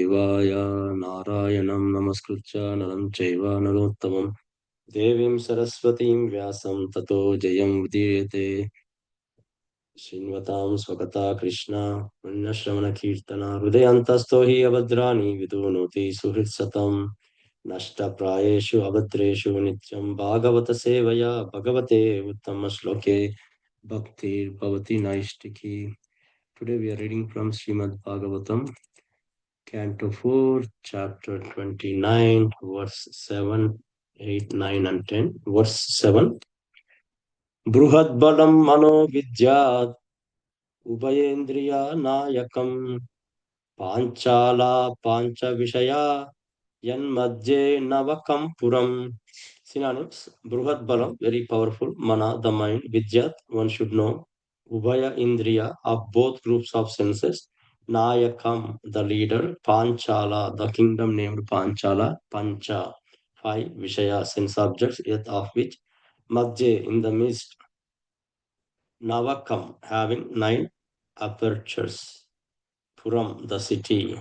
देवाय नारायणं नमस्कृत्य नरं चैव नरोत्तमं देवीं सरस्वतीं व्यासं ततो जयं उदीरते श्रीन्वतां स्वगता कृष्णा पुण्यश्रवणकीर्तना हृदयान्तस्थो हि अभद्राणि विदुनोति सुहृत्सतम् नष्टप्रायेषु अभद्रेषु नित्यं भागवत सेवया भगवते उत्तमश्लोके भक्तिर्भवति नैष्टिकी. Today we are reading from Srimad Bhagavatam, Canto 4, Chapter 29, verse 7, 8, 9, and 10. Verse 7. Bruhad balam mano vidyat ubhayendriya nayakam panchala pancha vishaya yanmadje navakam puram. Synonyms: Bruhat Balam, very powerful. Mana, the mind. Vidyat, one should know. Ubhaya Indriya, of both groups of senses. Nayakam, the leader. Panchala, the kingdom named Panchala. Pancha, five. Vishaya, sense objects, yet of which. Madhye, in the midst. Navakam, having nine apertures. Puram, the city.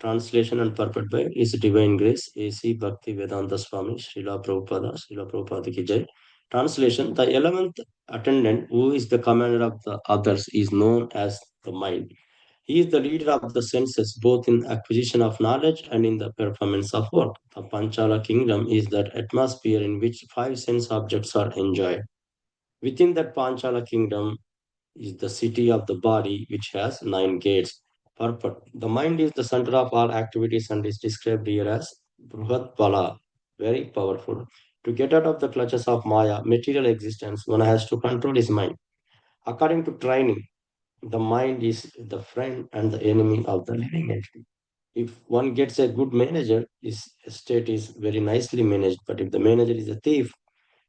Translation and purport by His Divine Grace, A.C. Bhakti Vedanta Swami, Srila Prabhupada ki Jai. Translation: the 11th attendant, who is the commander of the others, is known as the mind. He is the leader of the senses, both in acquisition of knowledge and in the performance of work. The Panchala kingdom is that atmosphere in which five sense objects are enjoyed. Within that Panchala kingdom is the city of the body, which has nine gates. Purport: the mind is the center of all activities and is described here as Bruhat Bala, very powerful. To get out of the clutches of Maya, material existence, one has to control his mind. According to training, the mind is the friend and the enemy of the living entity. If one gets a good manager, his estate is very nicely managed. But if the manager is a thief,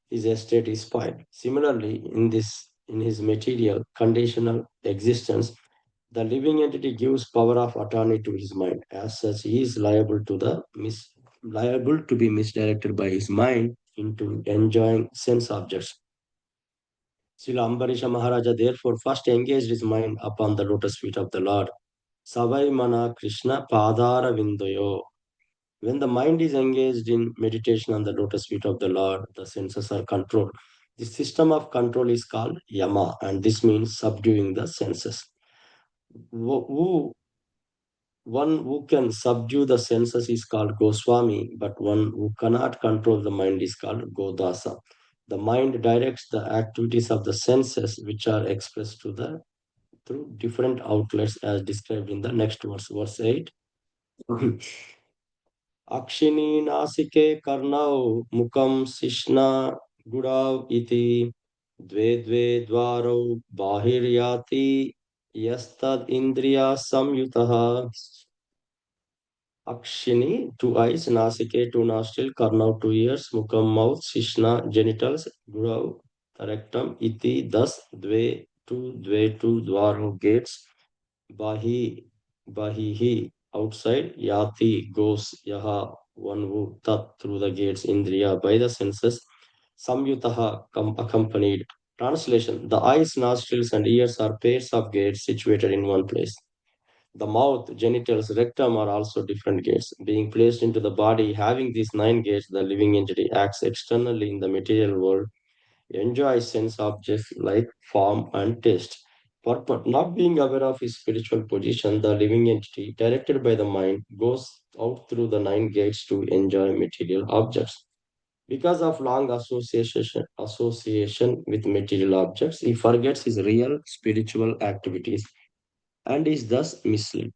his estate is spoiled. Similarly, in his material conditional existence, the living entity gives power of attorney to his mind. As such, he is liable to be misdirected by his mind into enjoying sense objects. Srila Ambarisha Maharaja therefore first engaged his mind upon the lotus feet of the Lord. Savai Mana Krishna Padara Vindoyo. When the mind is engaged in meditation on the lotus feet of the Lord, the senses are controlled. The system of control is called Yama, and this means subduing the senses. One who can subdue the senses is called Goswami, but one who cannot control the mind is called Godasa. The mind directs the activities of the senses, which are expressed through different outlets as described in the next verse, verse 8. Akshini nasike karnau mukam sishna gudav iti dve dve dvarau bahiryati yastad indriya samyutaha. Akshini, two eyes, Nasike, two nostrils, Karnau, 2 ears, Mukam, mouth, Shishna, genitals, Gurav, the rectum, Iti, thus, Dve, two, Dwaro, gates, Bahi, Bahihi, outside, Yati, goes, Yaha, one who, Tat, through the gates, Indriya, by the senses, Samyutaha, accompanied. Translation: the eyes, nostrils, and ears are pairs of gates situated in one place. The mouth, genitals, rectum are also different gates. Being placed into the body, having these nine gates, the living entity acts externally in the material world, enjoys sense objects like form and taste. Purport: not being aware of his spiritual position, the living entity, directed by the mind, goes out through the nine gates to enjoy material objects. Because of long association with material objects, he forgets his real spiritual activities and is thus misled.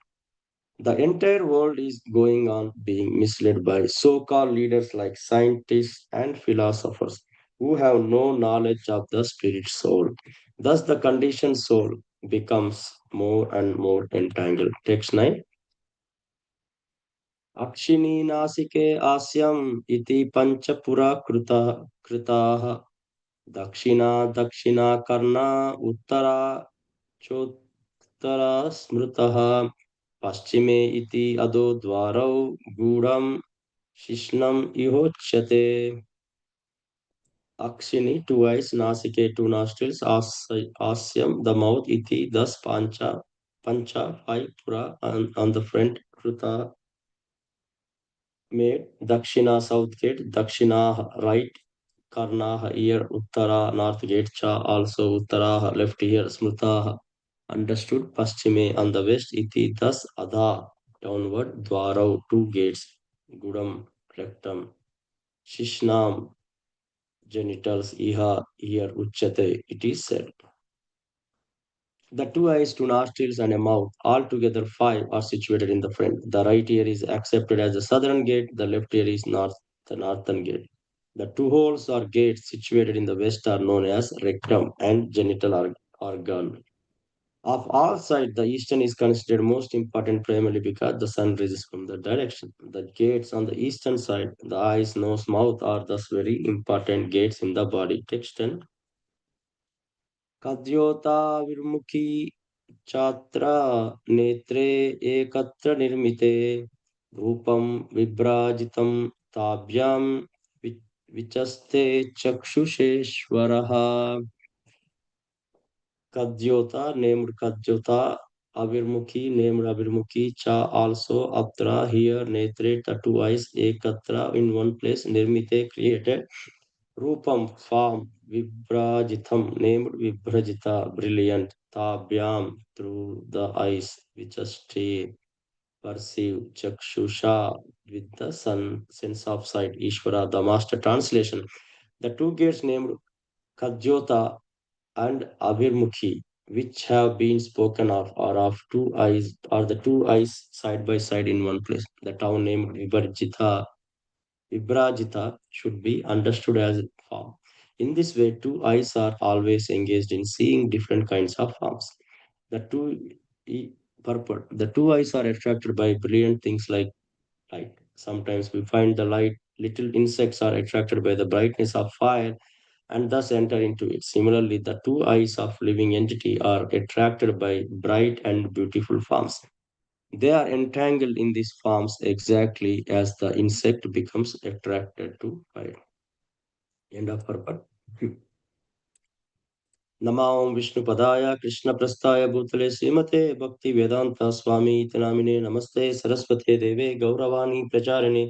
The entire world is going on being misled by so called leaders like scientists and philosophers who have no knowledge of the spirit soul. Thus, the conditioned soul becomes more and more entangled. Text 9. Akshini nasike asyam iti panchapura kritaha dakshina karna uttara chottara smritaha पश्चिमे इति अदो द्वारौ गूढ़म शिष्णम इहोच्यते. Akshini, two eyes, Nasike, two nostrils, Asyam, the mouth, Iti, thus Pancha, five, Pura, on the front, Kruta, made Dakshina south gate, Dakshina right, Karna ear, Uttara north gate, Cha also Uttara left ear, Smrita understood, Paschime on the west, Iti thus Adha downward, Dwarau two gates, Gudam rectum, Shishnam genitals, Iha ear, Uchate, it is said. The two eyes, two nostrils, and a mouth, altogether five, are situated in the front. The right ear is accepted as the southern gate, the left ear is the northern gate. The two holes or gates situated in the west are known as rectum and genital organ. Of all sides, the eastern is considered most important primarily because the sun rises from the direction. The gates on the eastern side, the eyes, nose, mouth, are thus very important gates in the body. Text 10. कद्योताविर्मुखी छात्रा नेत्रे एकत्र निर्मिते रूपं विभ्राजितं ताभ्यां वि- विचस्ते चक्षुषेश्वरः Kadyota named Kadyota, Avirmukhi named Avirmukhi, Cha also Aptra here, Netre, the two eyes, Ekatra in one place, Nirmite created, Rupam form, Vibrajitham named Vibrajita, brilliant, Tabhyam through the eyes, which are stay, perceive, Chakshusha with the sun, sense of sight, Ishvara, the master translation. The two gates named Kadyota and Avirmukhi, which have been spoken of, are of two eyes, are the two eyes side by side in one place. The town named Vibrajita should be understood as form. In this way, two eyes are always engaged in seeing different kinds of forms. The two e- purport. The two eyes are attracted by brilliant things like light. Sometimes we find the light. Little insects are attracted by the brightness of fire and thus enter into it. Similarly, the two eyes of living entity are attracted by bright and beautiful forms. They are entangled in these forms exactly as the insect becomes attracted to fire. End of purport. नमां विष्णुपदाय कृष्णप्रस्थाय भूतले श्रीमते भक्ति वेदांत स्वामी इति नामिने नमस्ते सरस्वते देवे गौरवाणी प्रचारिणे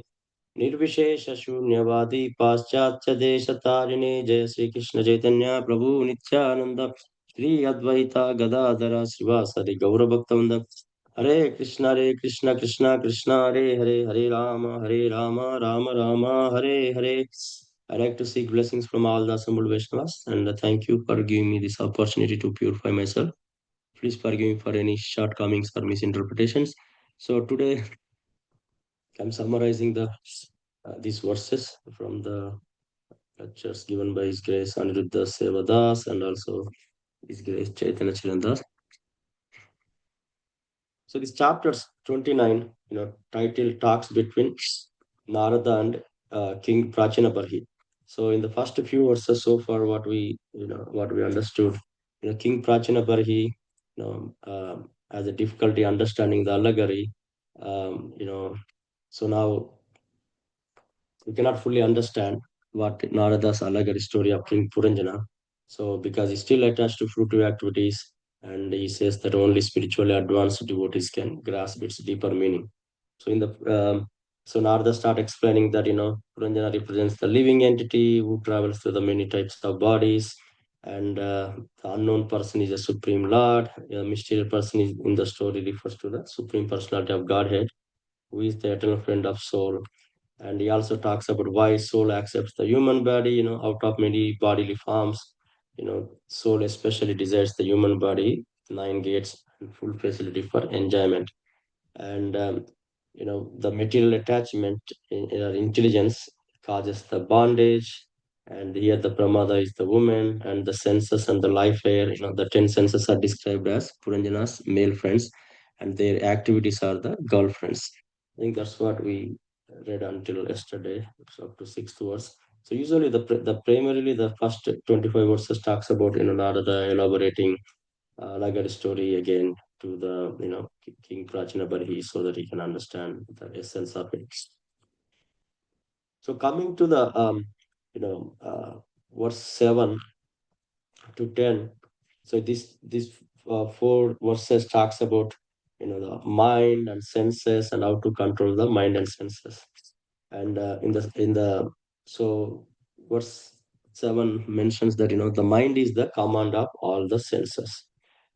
निर्विशेष शून्यवादी पाश्चात्य देश तारिणे जय श्री कृष्ण चैतन्य प्रभु नित्यानंद श्री अद्वैता गदाधर शिवासदि गौरभक्तवृंद हरे कृष्ण कृष्ण कृष्ण हरे Ram Ram Ram Hare Hare. I like to seek blessings from all the assembled Vaishnavas and thank you for giving me this opportunity to purify myself. Please forgive me for any shortcomings or misinterpretations. So today I'm summarizing these verses from the lectures given by His Grace Aniruddha Sevadas and also His Grace Chaitanya Chirandas. So this chapters 29, title talks between Narada and King Prachinabarhi. So in the first few verses so far, what we understood, King Prachinabarhi, has a difficulty understanding the allegory. So now we cannot fully understand what Narada's allegory story of King Puranjana. So, because he's still attached to fruitive activities, and he says that only spiritually advanced devotees can grasp its deeper meaning. So, so Narada start explaining that Puranjana represents the living entity who travels through the many types of bodies, and the unknown person is a supreme Lord. The mysterious person is in the story refers to the supreme personality of Godhead, who is the eternal friend of soul. And he also talks about why soul accepts the human body, out of many bodily forms. Soul especially desires the human body, nine gates, and full facility for enjoyment. And the material attachment in our intelligence causes the bondage. And here the pramada is the woman, and the senses and the life air. The 10 senses are described as Puranjana's male friends, and their activities are the girlfriends. I think that's what we read until yesterday, so up to sixth verse. So usually the primarily the first 25 verses talks about Narada elaborating Lagar story again to the King Prachinabarhi so that he can understand the essence of it. So coming to the verse 7 to 10. So this four verses talks about the mind and senses and how to control the mind and senses. And in the so verse 7 mentions that the mind is the command of all the senses.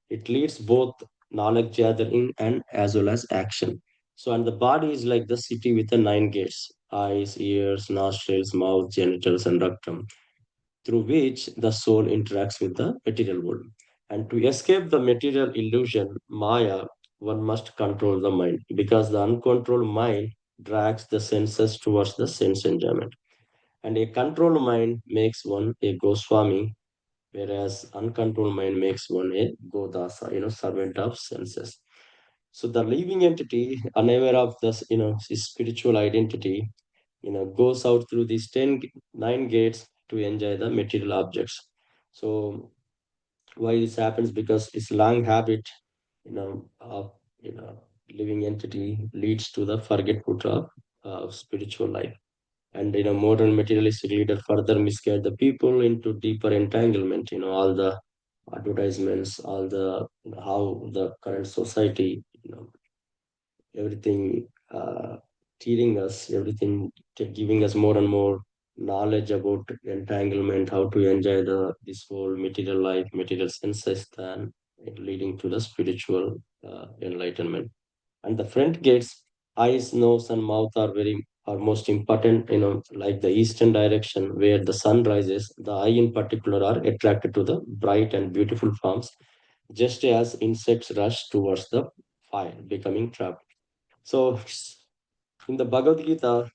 It leads both knowledge gathering and as well as action. So, and the body is like the city with the nine gates: eyes, ears, nostrils, mouth, genitals, and rectum, through which the soul interacts with the material world. And to escape the material illusion, Maya, one must control the mind, because the uncontrolled mind drags the senses towards the sense enjoyment. And a controlled mind makes one a Goswami, whereas uncontrolled mind makes one a Godasa, servant of senses. So the living entity, unaware of this, his spiritual identity, goes out through these 9 gates to enjoy the material objects. So why this happens? Because it's long habit, of, living entity leads to the forgetful of spiritual life. And modern materialistic leader further misguide the people into deeper entanglement. All the advertisements, all the how the current society, everything teaching us, everything giving us more and more knowledge about entanglement, how to enjoy this whole material life, material senses, than leading to the spiritual enlightenment. And the front gates, eyes, nose, and mouth are most important. Like the eastern direction where the sun rises, the eye in particular are attracted to the bright and beautiful forms, just as insects rush towards the fire, becoming trapped. So in the Bhagavad Gita,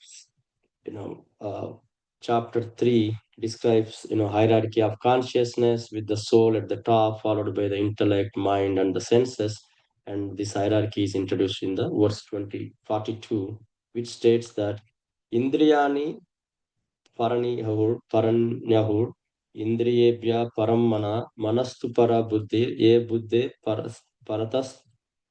chapter 3 describes, hierarchy of consciousness with the soul at the top, followed by the intellect, mind, and the senses. And this hierarchy is introduced in the verse 42, which states that Indriyani Paranyahur Indriyebhya Paramana Manastu Para Buddhi Ye Buddhe Paratastu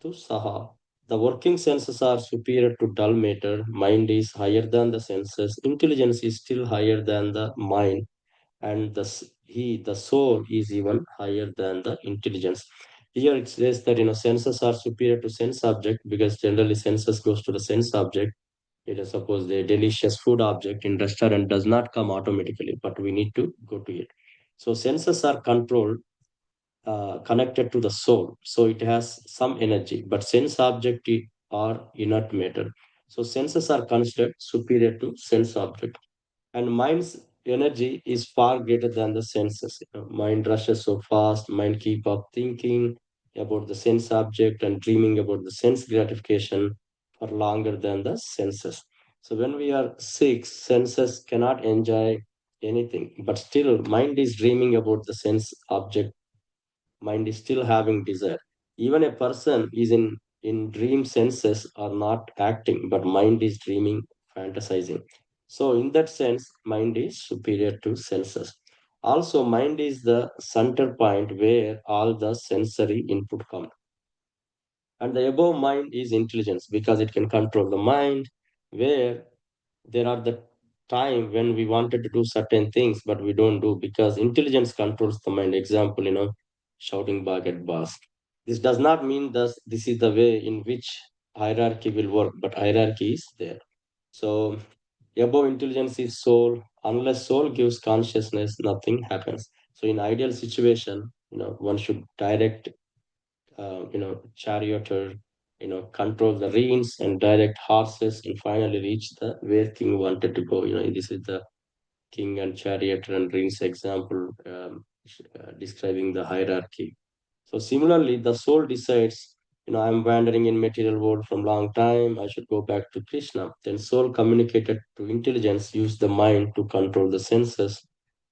Saha. The working senses are superior to dull matter. Mind is higher than the senses. Intelligence is still higher than the mind, and the soul is even higher than the intelligence. Here it says that senses are superior to sense object, because generally senses goes to the sense object. Let us suppose the delicious food object in restaurant does not come automatically, but we need to go to it. So senses are controlled, connected to the soul. So it has some energy, but sense object are inert matter. So senses are considered superior to sense object. And mind's energy is far greater than the senses. Mind rushes so fast, mind keep up thinking about the sense object and dreaming about the sense gratification for longer than the senses. So when we are sick, senses cannot enjoy anything, but still mind is dreaming about the sense object. Mind is still having desire. Even a person is in dream senses are not acting, but mind is dreaming, fantasizing. So in that sense, mind is superior to senses. Also, mind is the center point where all the sensory input come. And the above mind is intelligence, because it can control the mind, where there are the time when we wanted to do certain things but we don't do, because intelligence controls the mind. Example, shouting back at boss. This does not mean that this is the way in which hierarchy will work, but hierarchy is there. So above intelligence is soul. Unless soul gives consciousness, nothing happens. So in ideal situation, one should direct, charioteer, control the reins and direct horses and finally reach the where king wanted to go. This is the king and charioteer and reins example, describing the hierarchy. So similarly, the soul decides, I'm wandering in material world from long time. I should go back to Krishna. Then soul communicated to intelligence, use the mind to control the senses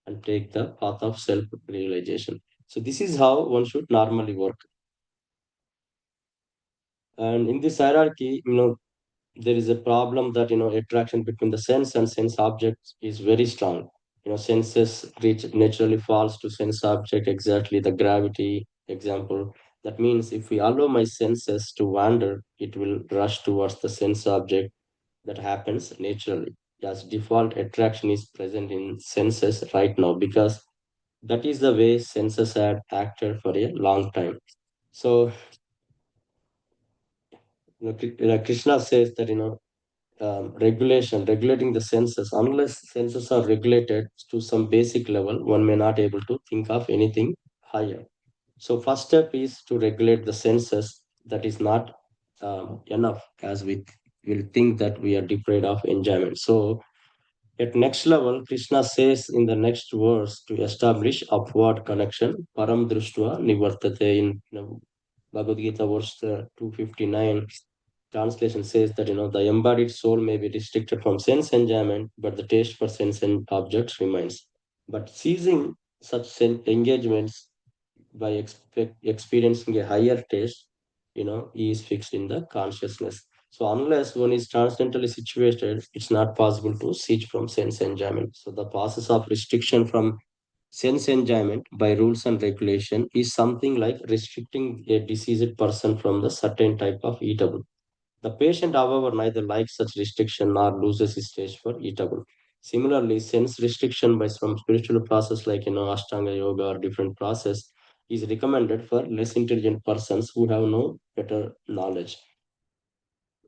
and take the path of self-realization. So this is how one should normally work. And in this hierarchy, there is a problem that attraction between the sense and sense objects is very strong. Senses reach naturally falls to sense object, exactly the gravity example. That means if we allow my senses to wander, it will rush towards the sense object. That happens naturally, as default attraction is present in senses right now, because that is the way senses had acted for a long time. So Krishna says that regulating the senses. Unless senses are regulated to some basic level, one may not able to think of anything higher. So first step is to regulate the senses. That is not enough, as we will think that we are deprived of enjoyment. So at next level, Krishna says in the next verse to establish upward connection. Param društva nivartate in Bhagavad Gita verse 259. Translation says that the embodied soul may be restricted from sense enjoyment, but the taste for sense and objects remains. But ceasing such engagements by experiencing a higher taste, he is fixed in the consciousness. So unless one is transcendently situated, it's not possible to cease from sense enjoyment. So the process of restriction from sense enjoyment by rules and regulation is something like restricting a diseased person from the certain type of eatable. The patient, however, neither likes such restriction nor loses his taste for eatable. Similarly, sense restriction by some spiritual process like Ashtanga yoga or different process is recommended for less intelligent persons who have no better knowledge.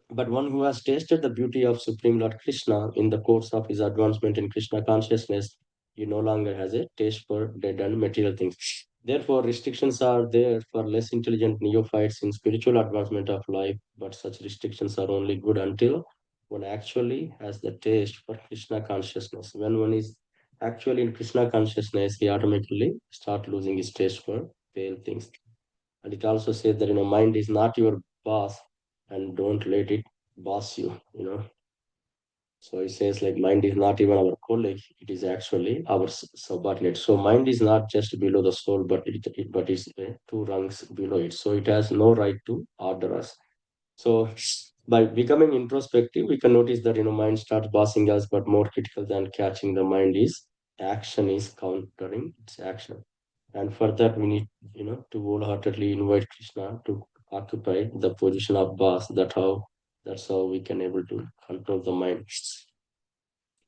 But one who has tasted the beauty of Supreme Lord Krishna in the course of his advancement in Krishna consciousness, he no longer has a taste for dead and material things. Therefore, restrictions are there for less intelligent neophytes in spiritual advancement of life, but such restrictions are only good until one actually has the taste for Krishna consciousness. When one is actually in Krishna consciousness, he automatically start losing his taste for pale things. And it also says that mind is not your boss, and don't let it boss you. So it says like mind is not even our colleague; it is actually our subordinate. So mind is not just below the soul, but but it's two rungs below it. So it has no right to order us. So by becoming introspective, we can notice that mind starts bossing us, but more critical than catching the mind is action is countering its action. And for that, we need to wholeheartedly invite Krishna to occupy the position of boss. That's how we can able to control the mind.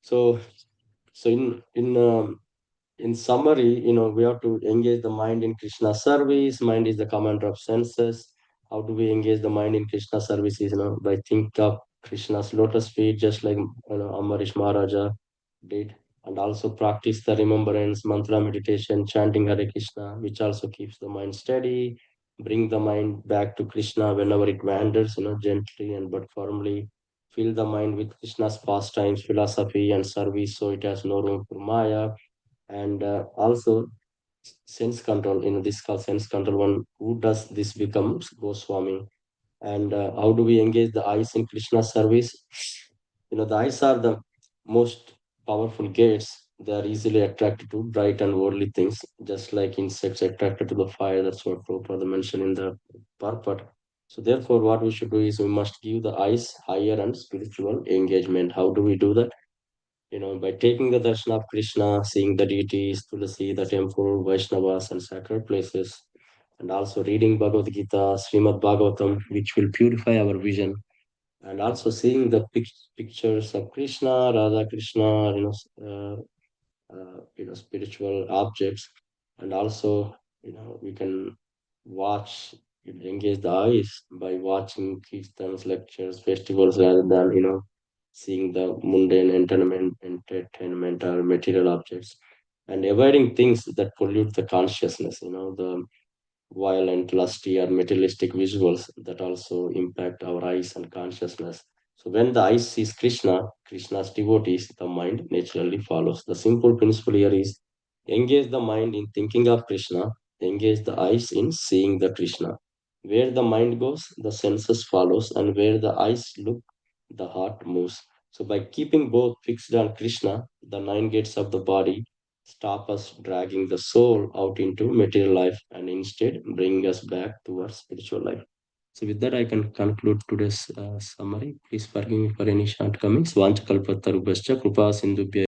So so in summary, we have to engage the mind in Krishna service. Mind is the commander of senses. How do we engage the mind in Krishna services? By think of Krishna's lotus feet, just like Ambarish Maharaja did, and also practice the remembrance, mantra meditation, chanting Hare Krishna, which also keeps the mind steady. Bring the mind back to Krishna whenever it wanders, gently and but firmly. Fill the mind with Krishna's pastimes, philosophy, and service, so it has no room for Maya. And also sense control, this called sense control. One who does this becomes Goswami. And how do we engage the eyes in Krishna service? The eyes are the most powerful gates. They are easily attracted to bright and worldly things, just like insects attracted to the fire. That's what Prabhupada mentioned in the purport. So therefore what we should do is we must give the eyes higher and spiritual engagement. How do we do that? By taking the darshan of Krishna, seeing the deities, Tulasi, the temple, Vaishnavas, and sacred places, and also reading Bhagavad Gita, Srimad Bhagavatam, which will purify our vision, and also seeing the pictures of Krishna, Radha Krishna, spiritual objects, and also, we can watch, engage the eyes by watching kirtans, lectures, festivals, rather than, seeing the mundane entertainment or material objects, and avoiding things that pollute the consciousness, the violent, lusty, or materialistic visuals that also impact our eyes and consciousness. So when the eye sees Krishna, Krishna's devotees, the mind naturally follows. The simple principle here is engage the mind in thinking of Krishna, engage the eyes in seeing the Krishna. Where the mind goes, the senses follows, and where the eyes look, the heart moves. So by keeping both fixed on Krishna, the nine gates of the body stop us dragging the soul out into material life and instead bring us back to our spiritual life. So with that, I can conclude today's summary. Please forgive me for any shortcomings. Vanchakalpatarubhascha kripa sindhubhya